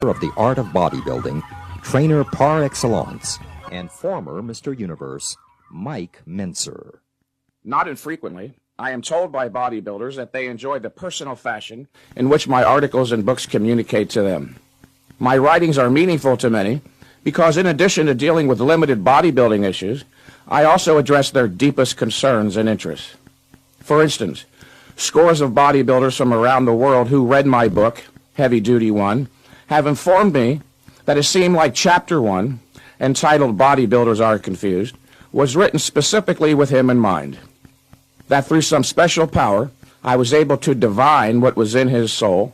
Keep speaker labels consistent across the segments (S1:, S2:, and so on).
S1: of the art of bodybuilding, trainer par excellence, and former Mr. Universe, Mike Menser.
S2: Not infrequently, I am told by bodybuilders that they enjoy the personal fashion in which my articles and books communicate to them. My writings are meaningful to many because in addition to dealing with limited bodybuilding issues, I also address their deepest concerns and interests. For instance, scores of bodybuilders from around the world who read my book, Heavy Duty 1, have informed me that it seemed like Chapter 1, entitled Bodybuilders Are Confused, was written specifically with him in mind. That through some special power, I was able to divine what was in his soul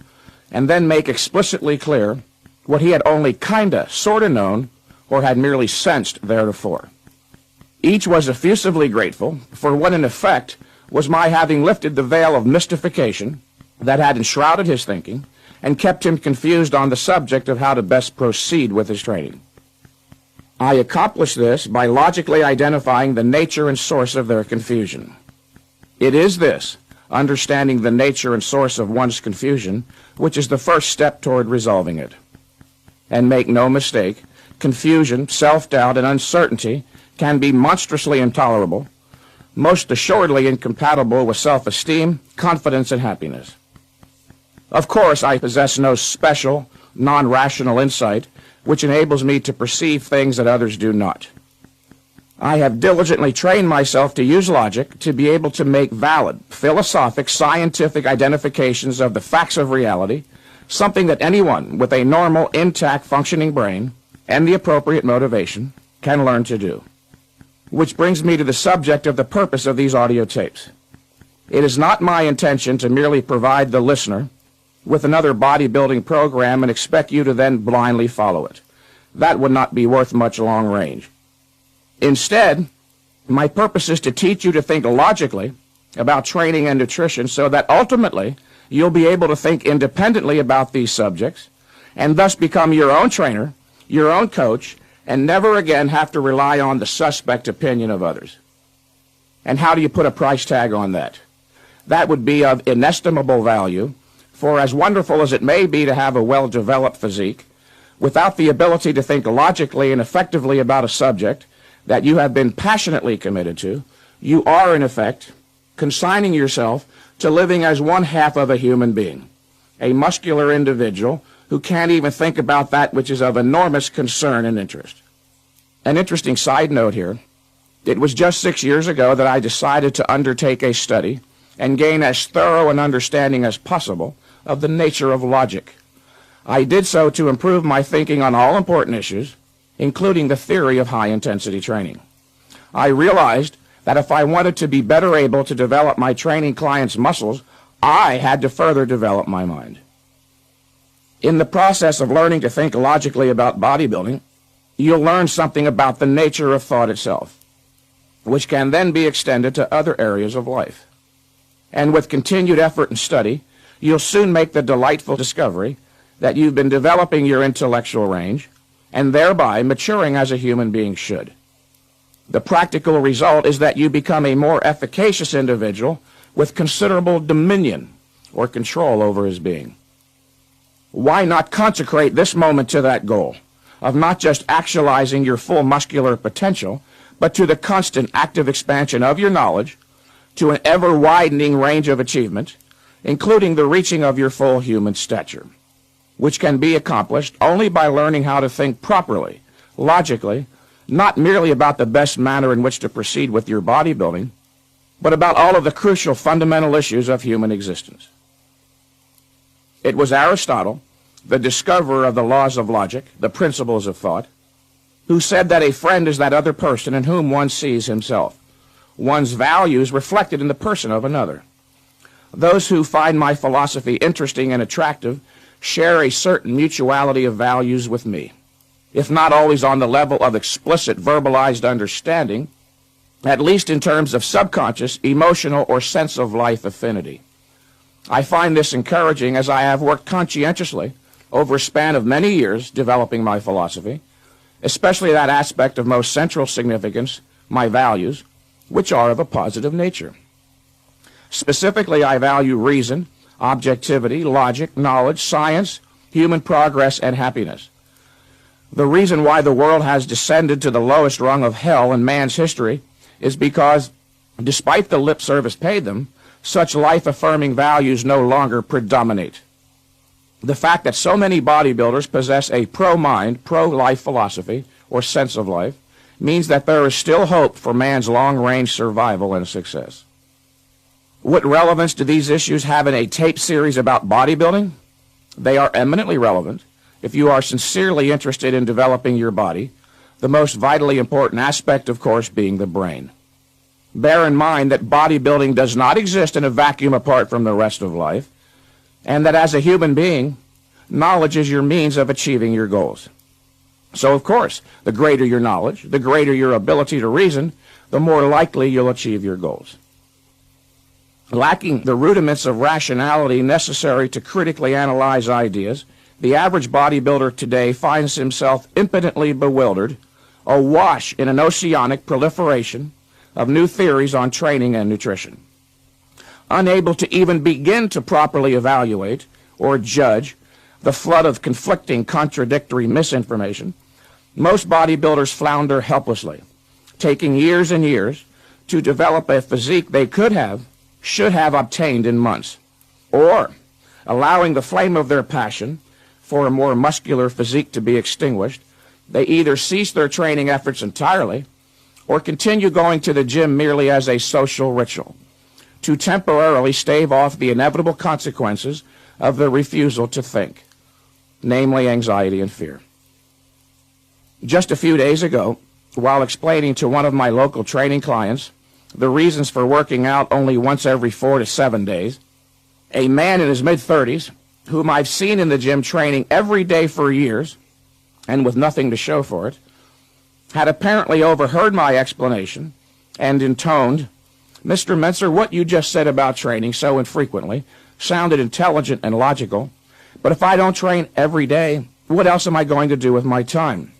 S2: and then make explicitly clear what he had only kinda, sorta known or had merely sensed theretofore. Each was effusively grateful for what in effect was my having lifted the veil of mystification that had enshrouded his thinking and kept him confused on the subject of how to best proceed with his training. I accomplished this by logically identifying the nature and source of their confusion. It is this, understanding the nature and source of one's confusion, which is the first step toward resolving it. And make no mistake, confusion, self-doubt, and uncertainty can be monstrously intolerable, most assuredly incompatible with self-esteem, confidence, and happiness. Of course, I possess no special, non-rational insight which enables me to perceive things that others do not. I have diligently trained myself to use logic to be able to make valid, philosophic, scientific identifications of the facts of reality, something that anyone with a normal, intact, functioning brain and the appropriate motivation can learn to do. Which brings me to the subject of the purpose of these audio tapes. It is not my intention to merely provide the listener with another bodybuilding program and expect you to then blindly follow it. That would not be worth much long range. Instead, my purpose is to teach you to think logically about training and nutrition so that ultimately you'll be able to think independently about these subjects and thus become your own trainer, your own coach, and never again have to rely on the suspect opinion of others. And how do you put a price tag on that? That would be of inestimable value, for as wonderful as it may be to have a well-developed physique, without the ability to think logically and effectively about a subject that you have been passionately committed to, you are, in effect, consigning yourself to living as one half of a human being, a muscular individual who can't even think about that which is of enormous concern and interest. An interesting side note here, it was just 6 years ago that I decided to undertake a study and gain as thorough an understanding as possible of the nature of logic. I did so to improve my thinking on all important issues, including the theory of high-intensity training. I realized that if I wanted to be better able to develop my training clients' muscles, I had to further develop my mind. In the process of learning to think logically about bodybuilding, you'll learn something about the nature of thought itself, which can then be extended to other areas of life. And with continued effort and study, you'll soon make the delightful discovery that you've been developing your intellectual range and thereby maturing as a human being should. The practical result is that you become a more efficacious individual with considerable dominion or control over his being. Why not consecrate this moment to that goal of not just actualizing your full muscular potential, but to the constant active expansion of your knowledge to an ever-widening range of achievement, including the reaching of your full human stature, which can be accomplished only by learning how to think properly, logically, not merely about the best manner in which to proceed with your bodybuilding, but about all of the crucial fundamental issues of human existence. It was Aristotle, the discoverer of the laws of logic, the principles of thought, who said that a friend is that other person in whom one sees himself, one's values reflected in the person of another. Those who find my philosophy interesting and attractive share a certain mutuality of values with me, if not always on the level of explicit verbalized understanding, at least in terms of subconscious, emotional, or sense of life affinity. I find this encouraging as I have worked conscientiously over a span of many years developing my philosophy, especially that aspect of most central significance, my values, which are of a positive nature. Specifically, I value reason, objectivity, logic, knowledge, science, human progress, and happiness. The reason why the world has descended to the lowest rung of hell in man's history is because, despite the lip service paid them, such life-affirming values no longer predominate. The fact that so many bodybuilders possess a pro-mind, pro-life philosophy, or sense of life, means that there is still hope for man's long-range survival and success. What relevance do these issues have in a tape series about bodybuilding? They are eminently relevant if you are sincerely interested in developing your body, the most vitally important aspect, of course, being the brain. Bear in mind that bodybuilding does not exist in a vacuum apart from the rest of life, and that as a human being, knowledge is your means of achieving your goals. So, of course, the greater your knowledge, the greater your ability to reason, the more likely you'll achieve your goals. Lacking the rudiments of rationality necessary to critically analyze ideas, the average bodybuilder today finds himself impotently bewildered, awash in an oceanic proliferation of new theories on training and nutrition. Unable to even begin to properly evaluate or judge the flood of conflicting, contradictory misinformation, most bodybuilders flounder helplessly, taking years and years to develop a physique they should have obtained in months, or allowing the flame of their passion for a more muscular physique to be extinguished, they either cease their training efforts entirely or continue going to the gym merely as a social ritual to temporarily stave off the inevitable consequences of their refusal to think, namely anxiety and fear. Just a few days ago, while explaining to one of my local training clients the reasons for working out only once every 4 to 7 days, a man in his mid-30s, whom I've seen in the gym training every day for years, and with nothing to show for it, had apparently overheard my explanation and intoned, "Mr. Menser, what you just said about training so infrequently sounded intelligent and logical, but if I don't train every day, what else am I going to do with my time?"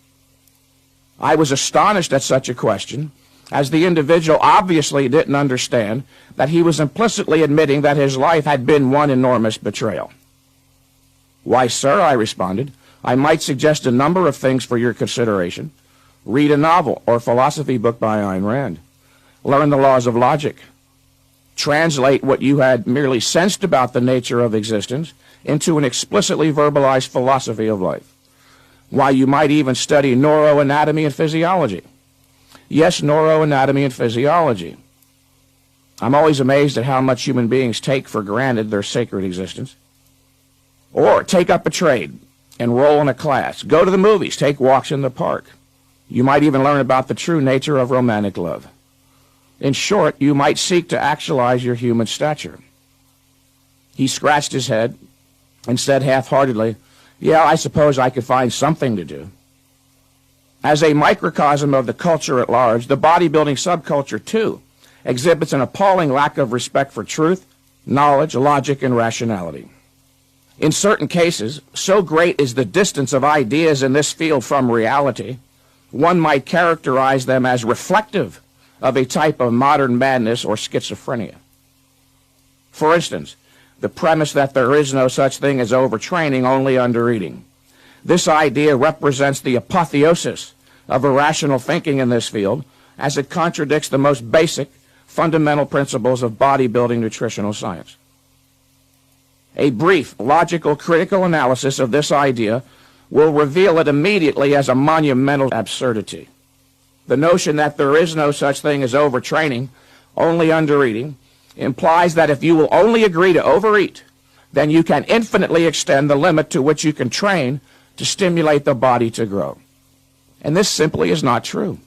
S2: I was astonished at such a question, as the individual obviously didn't understand that he was implicitly admitting that his life had been one enormous betrayal. "Why, sir," I responded, "I might suggest a number of things for your consideration. Read a novel or philosophy book by Ayn Rand. Learn the laws of logic. Translate what you had merely sensed about the nature of existence into an explicitly verbalized philosophy of life. Why, you might even study neuroanatomy and physiology. Yes, neuroanatomy and physiology. I'm always amazed at how much human beings take for granted their sacred existence. Or take up a trade, enroll in a class, go to the movies, take walks in the park. You might even learn about the true nature of romantic love. In short, you might seek to actualize your human stature." He scratched his head and said half-heartedly, "Yeah, I suppose I could find something to do." As a microcosm of the culture at large, the bodybuilding subculture, too, exhibits an appalling lack of respect for truth, knowledge, logic, and rationality. In certain cases, so great is the distance of ideas in this field from reality, one might characterize them as reflective of a type of modern madness or schizophrenia. For instance, the premise that there is no such thing as overtraining, only undereating. This idea represents the apotheosis of irrational thinking in this field, as it contradicts the most basic, fundamental principles of bodybuilding nutritional science. A brief, logical, critical analysis of this idea will reveal it immediately as a monumental absurdity. The notion that there is no such thing as overtraining, only undereating, implies that if you will only agree to overeat, then you can infinitely extend the limit to which you can train to stimulate the body to grow. And this simply is not true,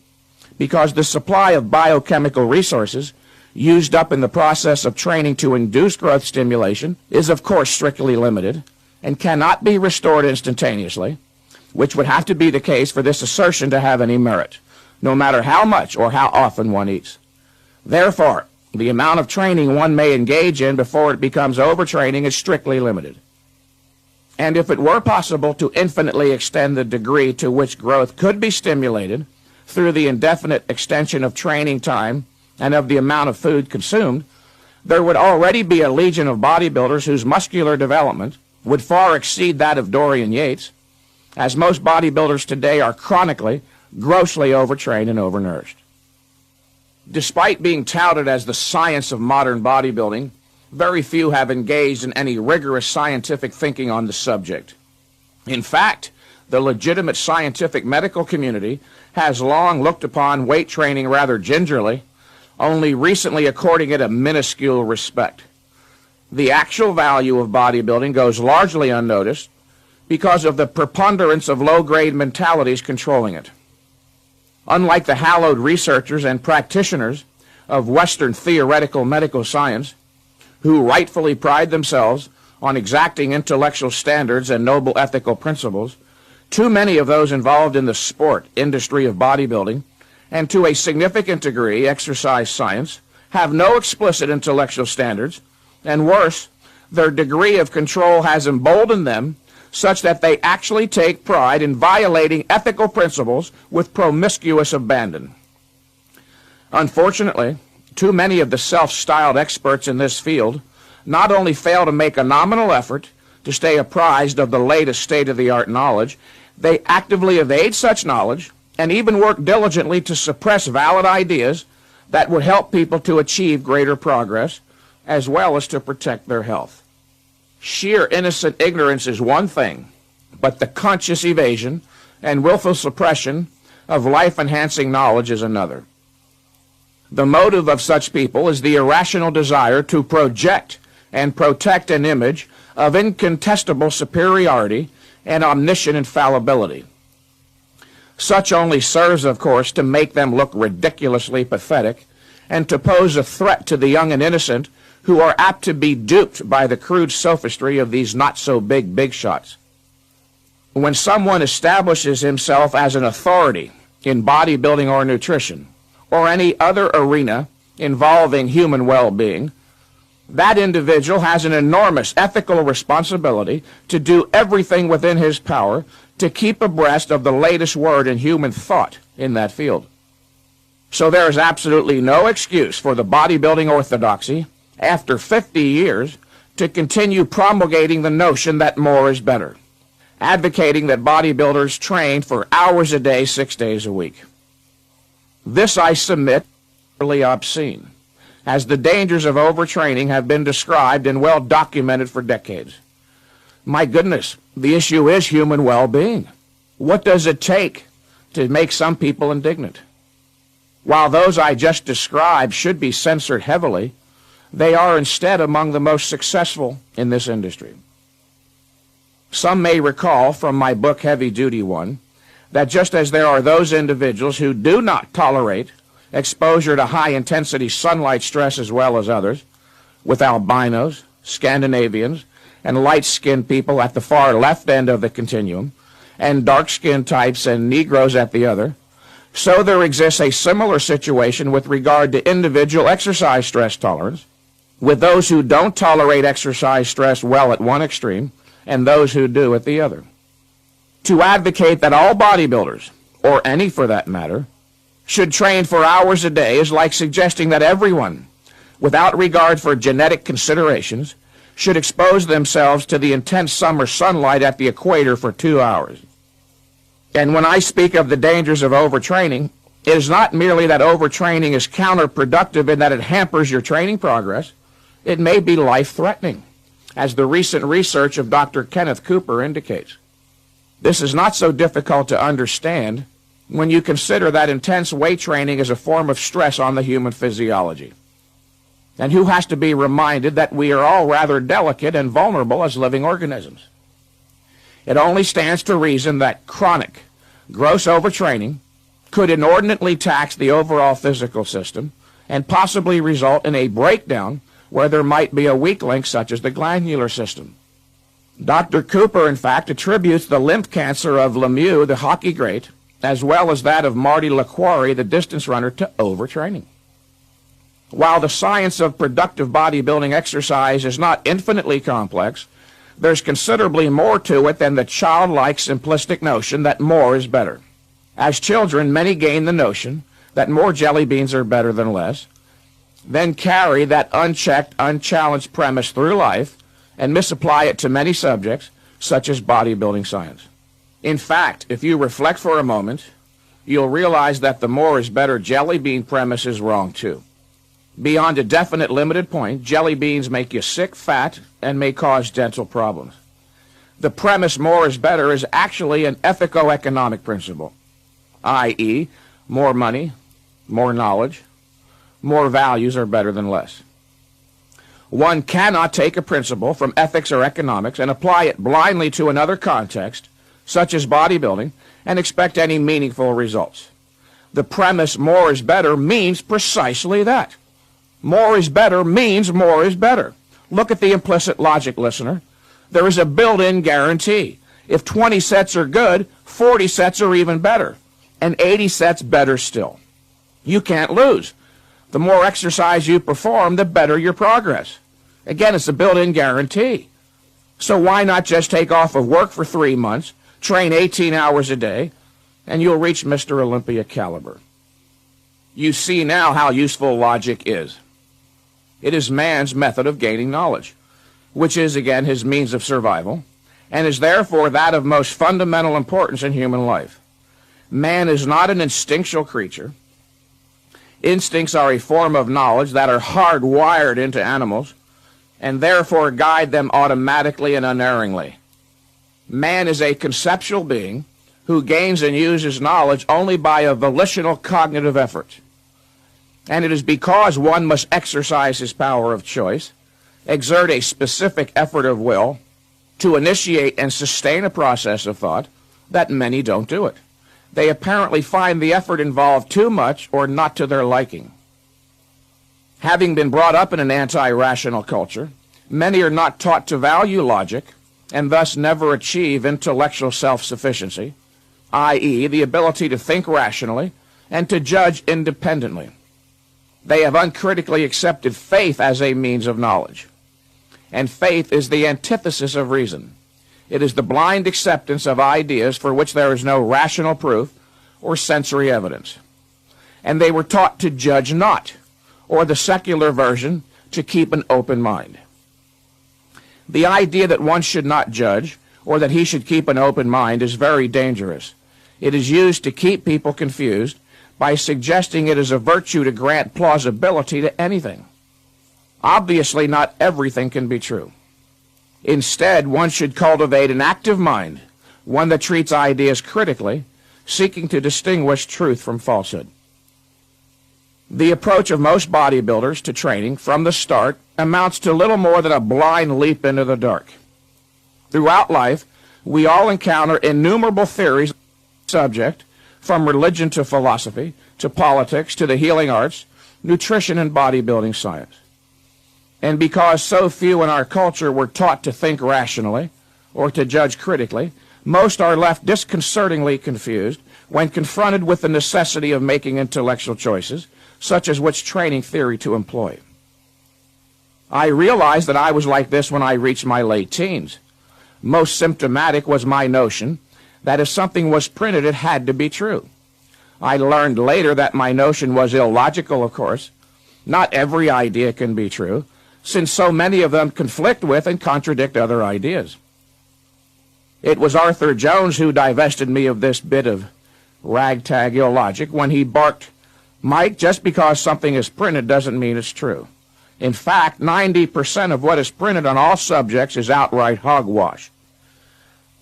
S2: because the supply of biochemical resources used up in the process of training to induce growth stimulation is, of course, strictly limited and cannot be restored instantaneously, which would have to be the case for this assertion to have any merit, no matter how much or how often one eats. Therefore, the amount of training one may engage in before it becomes overtraining is strictly limited. And if it were possible to infinitely extend the degree to which growth could be stimulated through the indefinite extension of training time and of the amount of food consumed, there would already be a legion of bodybuilders whose muscular development, would far exceed that of Dorian Yates, as most bodybuilders today are chronically, grossly overtrained and overnourished. Despite being touted as the science of modern bodybuilding, very few have engaged in any rigorous scientific thinking on the subject. In fact, the legitimate scientific medical community has long looked upon weight training rather gingerly, only recently according it a minuscule respect. The actual value of bodybuilding goes largely unnoticed because of the preponderance of low-grade mentalities controlling it. Unlike the hallowed researchers and practitioners of Western theoretical medical science, who rightfully pride themselves on exacting intellectual standards and noble ethical principles, too many of those involved in the sport industry of bodybuilding, and to a significant degree exercise science, have no explicit intellectual standards, and worse, their degree of control has emboldened them such that they actually take pride in violating ethical principles with promiscuous abandon. Unfortunately, too many of the self-styled experts in this field not only fail to make a nominal effort to stay apprised of the latest state-of-the-art knowledge, they actively evade such knowledge and even work diligently to suppress valid ideas that would help people to achieve greater progress, as well as to protect their health. Sheer innocent ignorance is one thing, but the conscious evasion and willful suppression of life-enhancing knowledge is another. The motive of such people is the irrational desire to project and protect an image of incontestable superiority and omniscient infallibility. Such only serves, of course, to make them look ridiculously pathetic and to pose a threat to the young and innocent who are apt to be duped by the crude sophistry of these not-so-big big shots. When someone establishes himself as an authority in bodybuilding or nutrition, or any other arena involving human well-being, that individual has an enormous ethical responsibility to do everything within his power to keep abreast of the latest word in human thought in that field. So there is absolutely no excuse for the bodybuilding orthodoxy, after 50 years, to continue promulgating the notion that more is better, advocating that bodybuilders train for hours a day, 6 days a week. This, I submit, is really obscene, as the dangers of overtraining have been described and well documented for decades. My goodness, the issue is human well-being. What does it take to make some people indignant? While those I just described should be censored heavily, they are instead among the most successful in this industry. Some may recall from my book Heavy Duty One that just as there are those individuals who do not tolerate exposure to high-intensity sunlight stress as well as others, with albinos, Scandinavians, and light-skinned people at the far left end of the continuum, and dark-skinned types and Negroes at the other, so there exists a similar situation with regard to individual exercise stress tolerance, with those who don't tolerate exercise stress well at one extreme, and those who do at the other. To advocate that all bodybuilders, or any for that matter, should train for hours a day is like suggesting that everyone, without regard for genetic considerations, should expose themselves to the intense summer sunlight at the equator for 2 hours. And when I speak of the dangers of overtraining, it is not merely that overtraining is counterproductive in that it hampers your training progress. It may be life-threatening, as the recent research of Dr. Kenneth Cooper indicates. This is not so difficult to understand when you consider that intense weight training is a form of stress on the human physiology. And who has to be reminded that we are all rather delicate and vulnerable as living organisms? It only stands to reason that chronic, gross overtraining could inordinately tax the overall physical system and possibly result in a breakdown where there might be a weak link such as the glandular system. Dr. Cooper, in fact, attributes the lymph cancer of Lemieux, the hockey great, as well as that of Marty LaQuarrie, the distance runner, to overtraining. While the science of productive bodybuilding exercise is not infinitely complex, there's considerably more to it than the childlike simplistic notion that more is better. As children, many gain the notion that more jelly beans are better than less, then carry that unchecked, unchallenged premise through life, and misapply it to many subjects, such as bodybuilding science. In fact, if you reflect for a moment, you'll realize that the more is better jelly bean premise is wrong too. Beyond a definite limited point, jelly beans make you sick, fat, and may cause dental problems. The premise more is better is actually an ethico-economic principle, i.e., more money, more knowledge, more values are better than less. One cannot take a principle from ethics or economics and apply it blindly to another context, such as bodybuilding, and expect any meaningful results. The premise more is better means precisely that. More is better means more is better. Look at the implicit logic, listener. There is a built-in guarantee. If 20 sets are good, 40 sets are even better, and 80 sets better still. You can't lose. The more exercise you perform, the better your progress. Again, it's a built-in guarantee. So why not just take off of work for 3 months, train 18 hours a day, and you'll reach Mr. Olympia caliber. You see now how useful logic is. It is man's method of gaining knowledge, which is, again, his means of survival, and is therefore that of most fundamental importance in human life. Man is not an instinctual creature. Instincts are a form of knowledge that are hardwired into animals, and therefore guide them automatically and unerringly. Man is a conceptual being who gains and uses knowledge only by a volitional cognitive effort. And it is because one must exercise his power of choice, exert a specific effort of will, to initiate and sustain a process of thought, that many don't do it. They apparently find the effort involved too much or not to their liking. Having been brought up in an anti-rational culture, many are not taught to value logic and thus never achieve intellectual self-sufficiency, i.e., the ability to think rationally and to judge independently. They have uncritically accepted faith as a means of knowledge. And faith is the antithesis of reason. It is the blind acceptance of ideas for which there is no rational proof or sensory evidence. And they were taught to judge not, or the secular version, to keep an open mind. The idea that one should not judge, or that he should keep an open mind, is very dangerous. It is used to keep people confused by suggesting it is a virtue to grant plausibility to anything. Obviously, not everything can be true. Instead, one should cultivate an active mind, one that treats ideas critically, seeking to distinguish truth from falsehood. The approach of most bodybuilders to training from the start amounts to little more than a blind leap into the dark. Throughout life, we all encounter innumerable theories on the subject, from religion to philosophy, to politics, to the healing arts, nutrition, and bodybuilding science. And because so few in our culture were taught to think rationally or to judge critically, most are left disconcertingly confused when confronted with the necessity of making intellectual choices, such as which training theory to employ. I realized that I was like this when I reached my late teens. Most symptomatic was my notion that if something was printed, it had to be true. I learned later that my notion was illogical, of course. Not every idea can be true, since so many of them conflict with and contradict other ideas. It was Arthur Jones who divested me of this bit of ragtag illogic when he barked, "Mike, just because something is printed doesn't mean it's true. In fact, 90% of what is printed on all subjects is outright hogwash."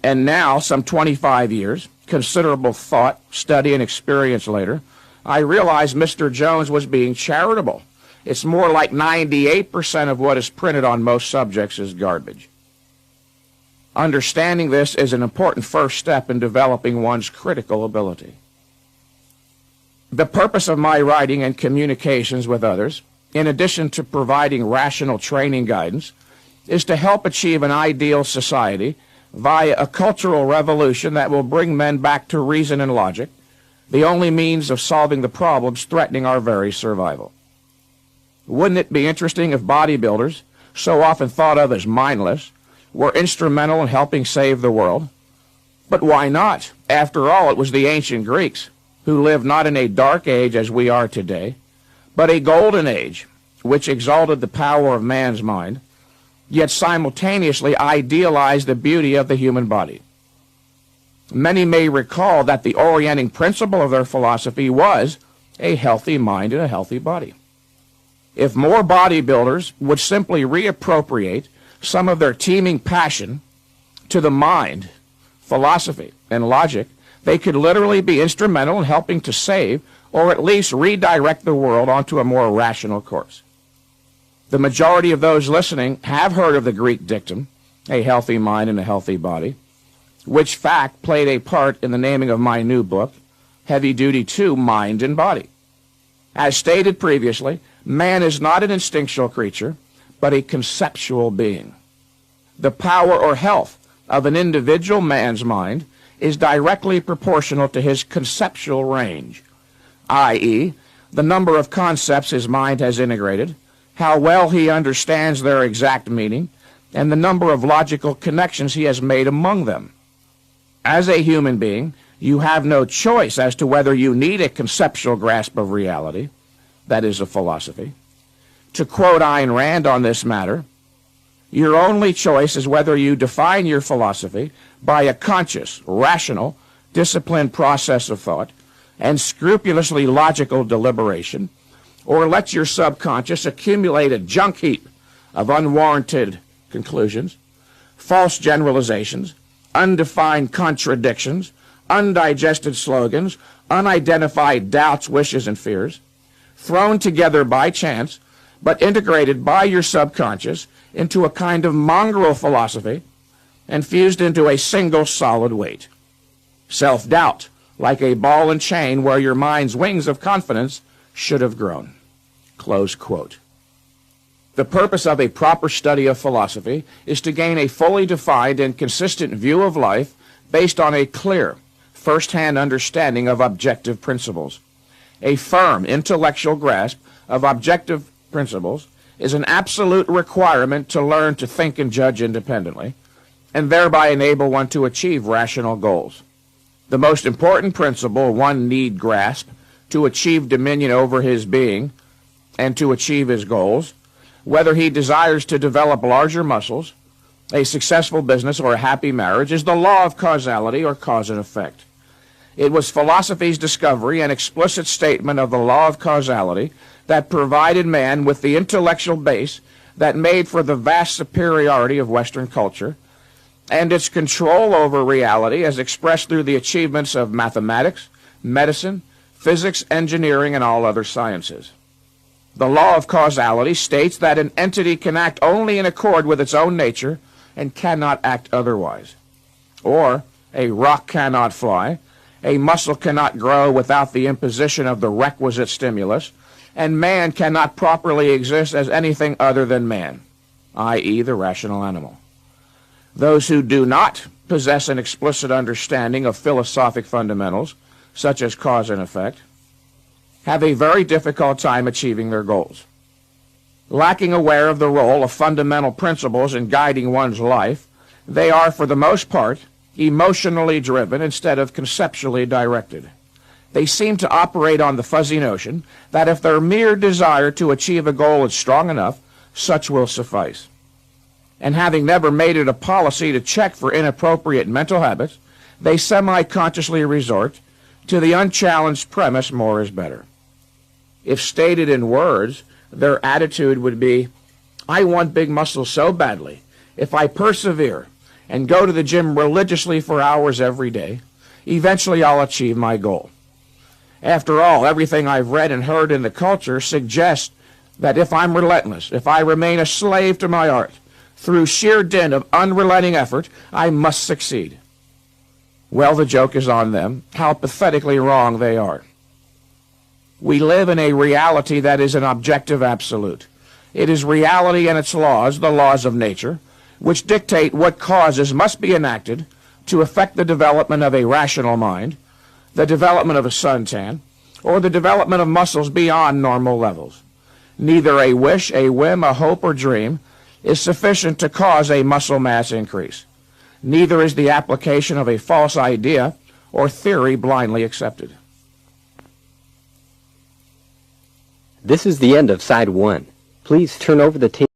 S2: And now, some 25 years, considerable thought, study, and experience later, I realized Mr. Jones was being charitable. It's more like 98% of what is printed on most subjects is garbage. Understanding this is an important first step in developing one's critical ability. The purpose of my writing and communications with others, in addition to providing rational training guidance, is to help achieve an ideal society via a cultural revolution that will bring men back to reason and logic, the only means of solving the problems threatening our very survival. Wouldn't it be interesting if bodybuilders, so often thought of as mindless, were instrumental in helping save the world? But why not? After all, it was the ancient Greeks who lived not in a dark age as we are today, but a golden age, which exalted the power of man's mind, yet simultaneously idealize the beauty of the human body. Many may recall that the orienting principle of their philosophy was a healthy mind and a healthy body. If more bodybuilders would simply reappropriate some of their teeming passion to the mind, philosophy, and logic, they could literally be instrumental in helping to save or at least redirect the world onto a more rational course. The majority of those listening have heard of the Greek dictum, a healthy mind and a healthy body, which fact played a part in the naming of my new book, Heavy Duty 2, Mind and Body. As stated previously, man is not an instinctual creature, but a conceptual being. The power or health of an individual man's mind is directly proportional to his conceptual range, i.e., the number of concepts his mind has integrated, how well he understands their exact meaning, and the number of logical connections he has made among them. As a human being, you have no choice as to whether you need a conceptual grasp of reality, that is, a philosophy. To quote Ayn Rand on this matter, your only choice is whether you define your philosophy by a conscious, rational, disciplined process of thought and scrupulously logical deliberation, or let your subconscious accumulate a junk heap of unwarranted conclusions, false generalizations, undefined contradictions, undigested slogans, unidentified doubts, wishes, and fears, thrown together by chance, but integrated by your subconscious into a kind of mongrel philosophy and fused into a single solid weight. Self-doubt, like a ball and chain where your mind's wings of confidence should have grown. Close quote. The purpose of a proper study of philosophy is to gain a fully defined and consistent view of life based on a clear, first-hand understanding of objective principles. A firm intellectual grasp of objective principles is an absolute requirement to learn to think and judge independently, and thereby enable one to achieve rational goals. The most important principle one need grasp to achieve dominion over his being and to achieve his goals, whether he desires to develop larger muscles, a successful business, or a happy marriage, is the law of causality or cause and effect. It was philosophy's discovery and explicit statement of the law of causality that provided man with the intellectual base that made for the vast superiority of Western culture and its control over reality as expressed through the achievements of mathematics, medicine, physics, engineering, and all other sciences. The law of causality states that an entity can act only in accord with its own nature and cannot act otherwise. Or, a rock cannot fly, a muscle cannot grow without the imposition of the requisite stimulus, and man cannot properly exist as anything other than man, i.e., the rational animal. Those who do not possess an explicit understanding of philosophic fundamentals, such as cause and effect, have a very difficult time achieving their goals. Lacking aware of the role of fundamental principles in guiding one's life, they are, for the most part, emotionally driven instead of conceptually directed. They seem to operate on the fuzzy notion that if their mere desire to achieve a goal is strong enough, such will suffice. And having never made it a policy to check for inappropriate mental habits, they semi-consciously resort to the unchallenged premise, more is better. If stated in words, their attitude would be, I want big muscles so badly, if I persevere and go to the gym religiously for hours every day, eventually I'll achieve my goal. After all, everything I've read and heard in the culture suggests that if I'm relentless, if I remain a slave to my art, through sheer dint of unrelenting effort, I must succeed. Well, the joke is on them, how pathetically wrong they are. We live in a reality that is an objective absolute. It is reality and its laws, the laws of nature, which dictate what causes must be enacted to affect the development of a rational mind, the development of a suntan, or the development of muscles beyond normal levels. Neither a wish, a whim, a hope, or dream is sufficient to cause a muscle mass increase. Neither is the application of a false idea or theory blindly accepted.
S3: This is the end of Side 1. Please turn over the tape.